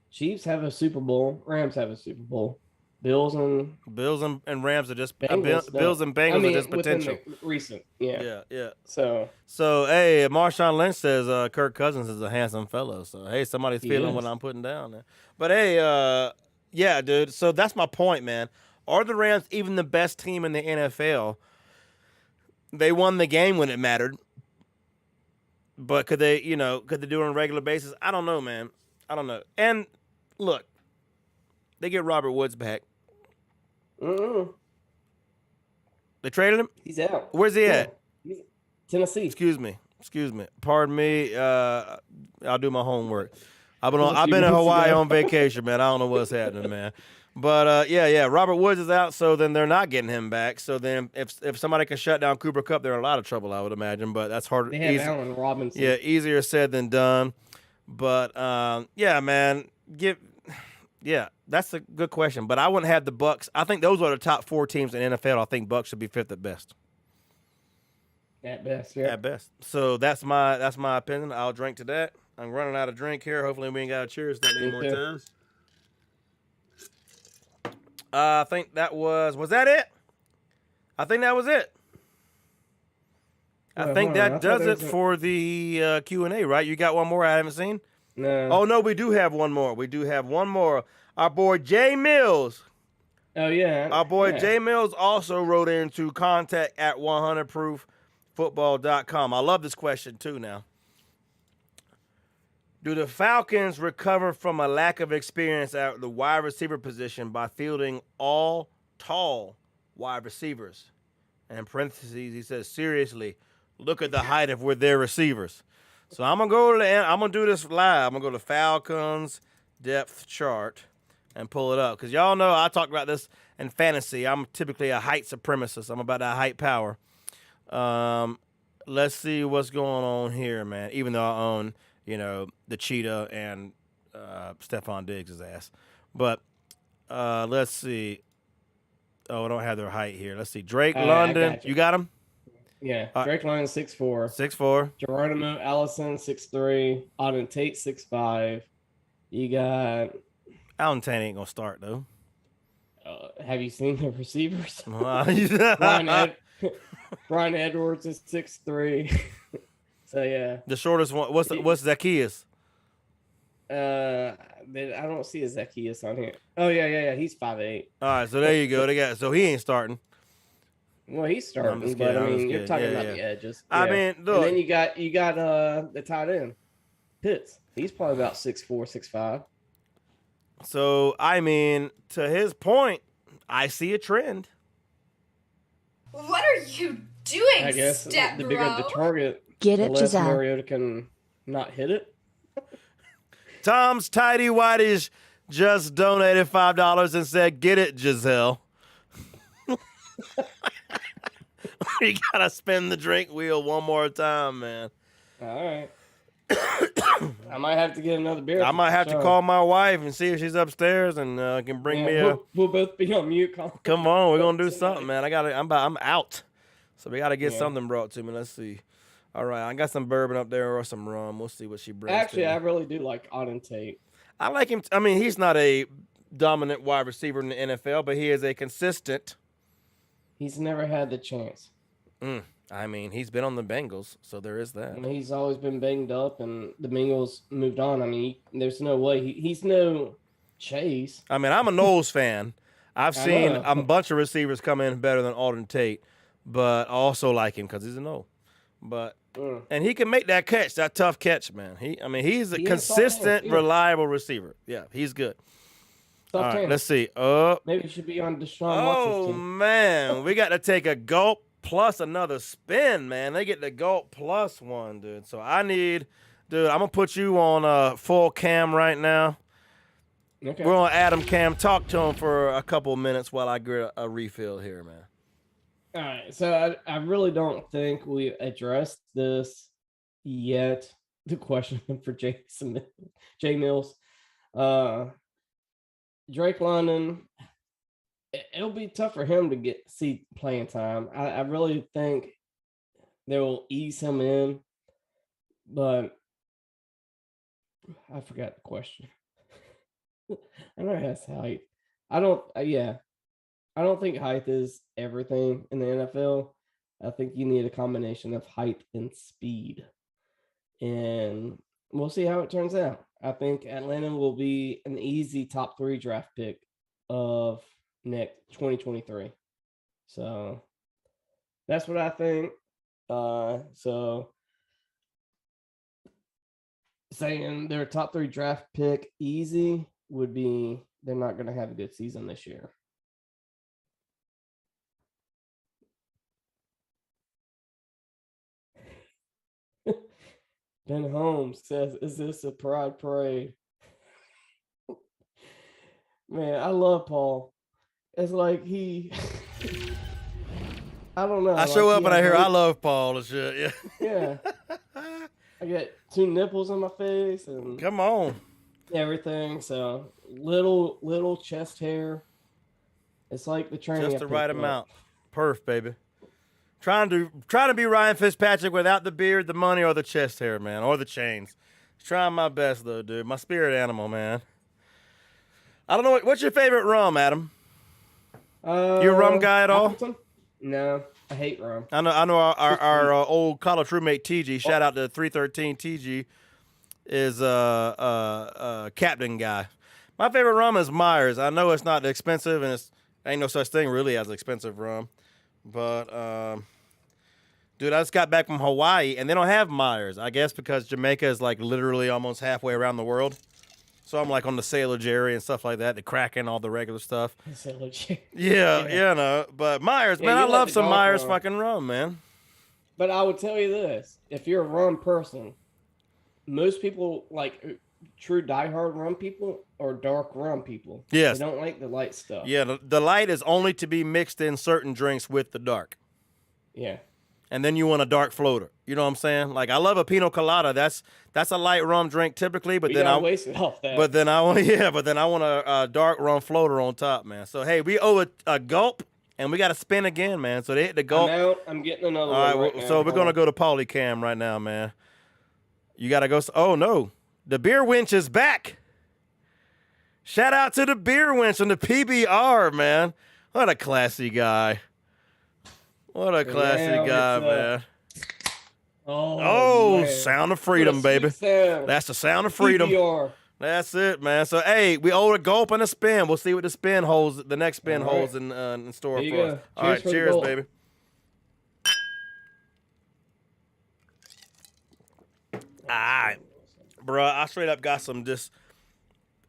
Chiefs have a Super Bowl. Rams have a Super Bowl. Bills and Rams are just Bengals, Bills and Bengals are just potential. Recent, yeah. So hey, Marshawn Lynch says Kirk Cousins is a handsome fellow. So hey, somebody's feeling what I'm putting down there. But hey, yeah, dude. So that's my point, man. Are the Rams even the best team in the NFL? They won the game when it mattered. But could they do it on a regular basis? I don't know, man. I don't know. And look, they get Robert Woods back. Mm-mm. They traded him? He's out. Where's he at? Tennessee. Excuse me. Pardon me. I'll do my homework. I've been in Hawaii on vacation, man. I don't know what's happening, man. But yeah. Robert Woods is out, so then they're not getting him back. So then if somebody can shut down Cooper Kupp, they're in a lot of trouble, I would imagine. But that's hard. They have Allen Robinson. Yeah, easier said than done. But yeah, man. That's a good question. But I wouldn't have the Bucs. I think those are the top 4 teams in the NFL. I think Bucs should be 5th at best. At best, yeah. At best. So that's my opinion. I'll drink to that. I'm running out of drink here. Hopefully we ain't got to cheers that many more times. I think that was that it? I think that was it. I Well, think hold on. I that thought does there it was a- for the Q&A, right? You got one more I haven't seen? No. Oh, no, we do have one more. We do have one more. Our boy Jay Mills. Oh, yeah. Our boy yeah. Jay Mills also wrote into contact at 100prooffootball.com. I love this question, too, now. Do the Falcons recover from a lack of experience at the wide receiver position by fielding all tall wide receivers? And in parentheses, he says, seriously, look at the height of where their receivers. So I'm gonna do this live. I'm gonna go to Falcons depth chart and pull it up. Because y'all know I talked about this in fantasy. I'm typically a height supremacist. I'm about that height power. Let's see what's going on here, man. Even though I own, the Cheetah and Stephon Diggs' ass. But let's see. Oh, I don't have their height here. Let's see. Drake London. got you. You got him? Yeah. Drake London 6'4". 6'4". Geronimo Allison 6'3". Auden Tate 6'5". You got. Allen Tate ain't gonna start though. Have you seen the receivers? Brian Brian Edwards is 6'3". So yeah. The shortest one. What's Zacchaeus? I don't see a Zacchaeus on here. Oh yeah. He's 5'8". All right, so there you go. So he ain't starting. Well, he's starting, just but kidding, I I'm mean, just you're kidding. talking Yeah, about yeah. the edges. I Yeah. mean, look. And then you got the tight end, Pitts. He's probably about 6'4", 6'5". So I mean, to his point, I see a trend. What are you doing, I guess step the bro? bigger the target, Get the it, less Giselle. Mariota can not hit it. Tom's Tidy Whitey's just donated $5 and said, "Get it, Giselle." You gotta spin the drink wheel one more time, man. All right. I might have to get another beer. I might have to call my wife and see if she's upstairs and can bring me a. We'll both be on mute. Come on, we're gonna do something, man. I'm out, so we gotta get Yeah. something brought to me. Let's see. All right, I got some bourbon up there or some rum. We'll see what she brings. Actually, to I me. really do like Auden Tate. I like him. I mean, he's not a dominant wide receiver in the NFL, but he is a consistent. He's never had the chance. I mean, he's been on the Bengals, so there is that. I mean, he's always been banged up, and the Bengals moved on. I mean, there's no way he's no Chase. I mean, I'm a Knowles fan. I've seen know. a bunch of receivers come in better than Auden Tate, but I also like him because he's a Knoll. But and he can make that catch, that tough catch, man. He's a He is consistent, soft hands, yeah. reliable receiver. Yeah, he's good. Tough All right, hands. let's see. Maybe he should be on Deshaun Watson's Oh team. man, we got to take a gulp plus another spin, man. They get the gulp plus one, dude. So I'm gonna put you on full cam right now. Okay. We're on Adam Cam. Talk to him for a couple of minutes while I get a refill here, man. All right. So I really don't think we addressed this yet. The question for Jay Mills. Drake London, it'll be tough for him to see playing time. I really think they will ease him in, but I forgot the question. I know it has height. I don't think height is everything in the NFL. I think you need a combination of height and speed. And we'll see how it turns out. I think Atlanta will be an easy top 3 draft pick of next 2023. So that's what I think. So saying their top 3 draft pick easy would be they're not going to have a good season this year. Ben Holmes says, "Is this a pride parade?" Man, I love Paul. It's like I don't know. I show like up he and I has hear I hope. love Paul and shit. Yeah. Yeah. I got 2 nipples on my face and Come on. everything. So little chest hair. It's like the training. Just I the right picked up. amount. Perf, baby. Trying to be Ryan Fitzpatrick without the beard, the money, or the chest hair, man, or the chains. Trying my best though, dude. My spirit animal, man. I don't know what's your favorite rum, Adam? You a rum guy at all? Appleton? No, I hate rum. I know our old college roommate TG. Shout out to 313 TG is captain guy. My favorite rum is Myers. I know it's not expensive, and it's ain't no such thing really as expensive rum. But dude, I just got back from Hawaii, and they don't have Myers. I guess because Jamaica is like literally almost halfway around the world. So I'm like on the Sailor Jerry and stuff like that, the Kraken, all the regular stuff. Sailor Jerry. Yeah, no. But Myers, man, I love some Myers fucking rum, man. But I would tell you this: if you're a rum person, most people like true diehard rum people or dark rum people. Yes. They don't like the light stuff. Yeah, the light is only to be mixed in certain drinks with the dark. Yeah. And then you want a dark floater. You know what I'm saying? Like I love a pina colada. That's a light rum drink typically, but then I waste it off that. But then I want a dark rum floater on top, man. So hey, we owe a gulp, and we got to spin again, man. So they hit the gulp. I'm getting another All one. right, so we're gonna go to Polycam right now, man. You gotta go. Oh no, the beer winch is back. Shout out to the beer winch on the PBR, man. What a classy guy. What a classy guy, man. Oh, man. Sound of freedom, baby. Sound. That's the sound of freedom. PBR. That's it, man. So, hey, we owe a gulp and a spin. We'll see what the next spin holds in store for us. All right, cheers, baby. All right. Bro, I straight up got some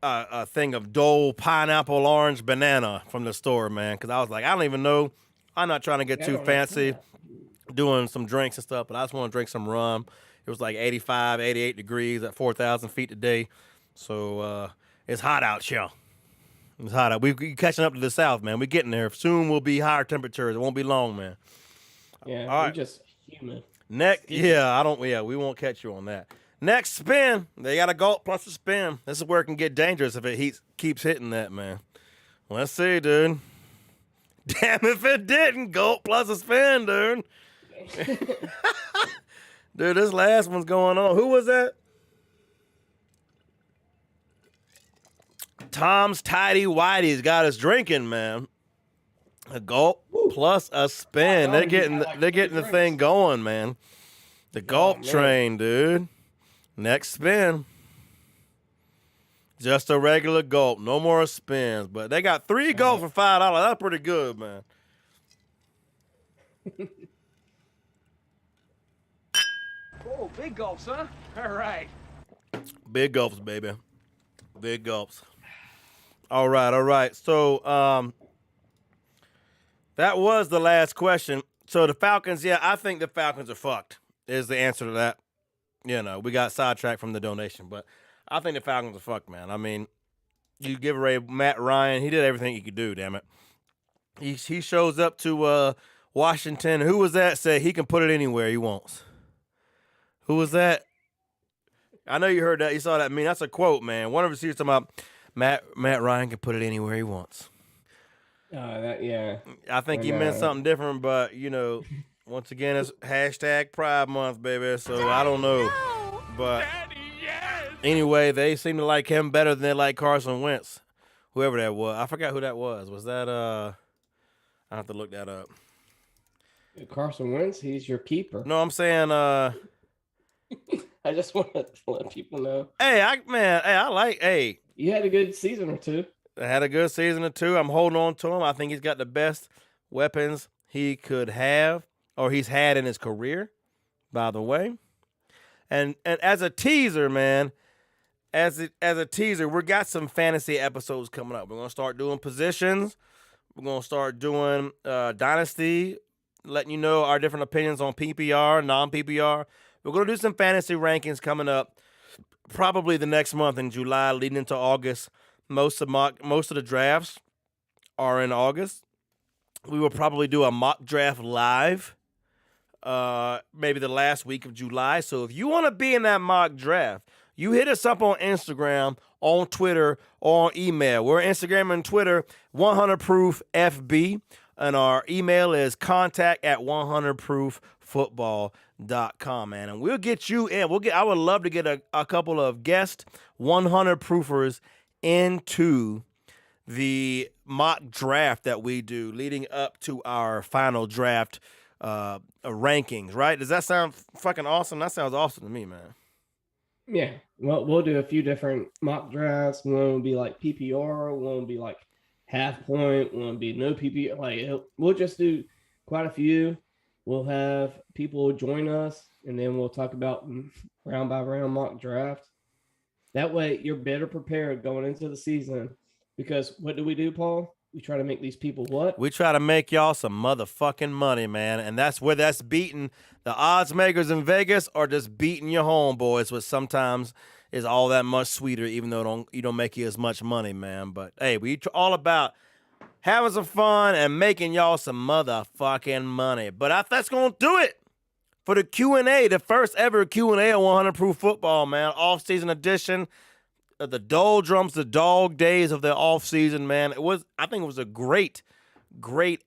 a thing of Dole pineapple orange banana from the store, man. Because I was like, I don't even know. I'm not trying to get too fancy doing some drinks and stuff, but I just want to drink some rum. It was like 85, 88 degrees at 4,000 feet today. So it's hot out, y'all. It's hot out. We catching up to the south, man. We getting there. Soon we'll be higher temperatures. It won't be long, man. Yeah, all right. We're just human. We won't catch you on that. Next spin. They got a gulp plus a spin. This is where it can get dangerous if it keeps hitting that, man. Let's see, dude. Damn if it didn't. Gulp plus a spin, dude. Dude, this last one's going on. Who was that? Tom's Tidy Whitey's got us drinking, man. A gulp plus a spin. They're getting the thing going, man. The gulp train, dude. Next spin. Just a regular gulp. No more spins. But they got 3 gulps for $5. That's pretty good, man. Oh, big gulps, huh? All right. Big gulps, baby. Big gulps. All right. So, that was the last question. So the Falcons, I think the Falcons are fucked is the answer to that. You know, we got sidetracked from the donation, but I think the Falcons are fucked, man. I mean, you give away Matt Ryan. He did everything he could do, damn it. He shows up to Washington. Who was that said he can put it anywhere he wants? Who was that? I know you heard that. You saw that. I mean, that's a quote, man. One of us here talking about Matt Ryan can put it anywhere he wants. I think he meant something different, but, you know, once again, it's hashtag Pride Month, baby, so I don't know. But anyway, they seem to like him better than they like Carson Wentz, whoever that was. I forgot who that was. Was that, I have to look that up. Carson Wentz, he's your keeper. No, I'm saying, I just want to let people know. Hey. You had a good season or two. I had a good season or two. I'm holding on to him. I think he's got the best weapons he could have, or he's had in his career, by the way. And as a teaser, man, as a teaser, we got some fantasy episodes coming up. We're going to start doing positions. We're going to start doing Dynasty, letting you know our different opinions on PPR, non-PPR. We're going to do some fantasy rankings coming up probably the next month in July, leading into August. Most of the drafts are in August. We will probably do a mock draft live, maybe the last week of July. So if you want to be in that mock draft, you hit us up on Instagram, on Twitter, or on email. We're on Instagram and Twitter, 100proofFB, and our email is contact@100prooffootball.com, man. And we'll get you in. I would love to get a couple of guest 100 proofers into the mock draft that we do leading up to our final draft rankings, right? Does that sound fucking awesome? That sounds awesome to me, man. Yeah. Well, we'll do a few different mock drafts. One will be like PPR, one will be like half point, one will be no PPR. We'll just do quite a few. We'll have people join us, and then we'll talk about round by round mock draft. That way, you're better prepared going into the season. Because what do, Paul? We try to make these people what? We try to make y'all some motherfucking money, man. And that's where that's beating the odds makers in Vegas or just beating your homeboys, which sometimes is all that much sweeter, even though you don't make you as much money, man. But hey, we all about having some fun and making y'all some motherfucking money. But that's going to do it for the Q&A, the first ever Q&A on 100 Proof Football, man. Off-season edition. The doldrums, the dog days of the off season, man. I think it was a great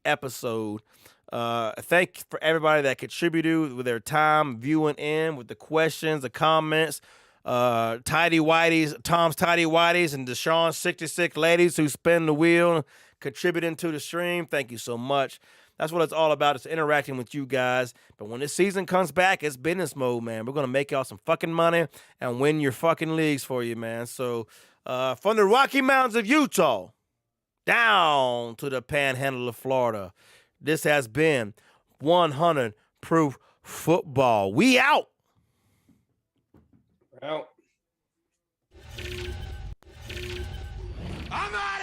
episode. Thank you for everybody that contributed with their time, viewing in, with the questions, the comments. Tom's Tidy Whities, and Deshaun's 66 ladies who spin the wheel, contributing to the stream. Thank you so much. That's what it's all about. It's interacting with you guys. But when this season comes back, it's business mode, man. We're going to make y'all some fucking money and win your fucking leagues for you, man. So from the Rocky Mountains of Utah down to the Panhandle of Florida, this has been 100 Proof Football. We out. Out. I'm out!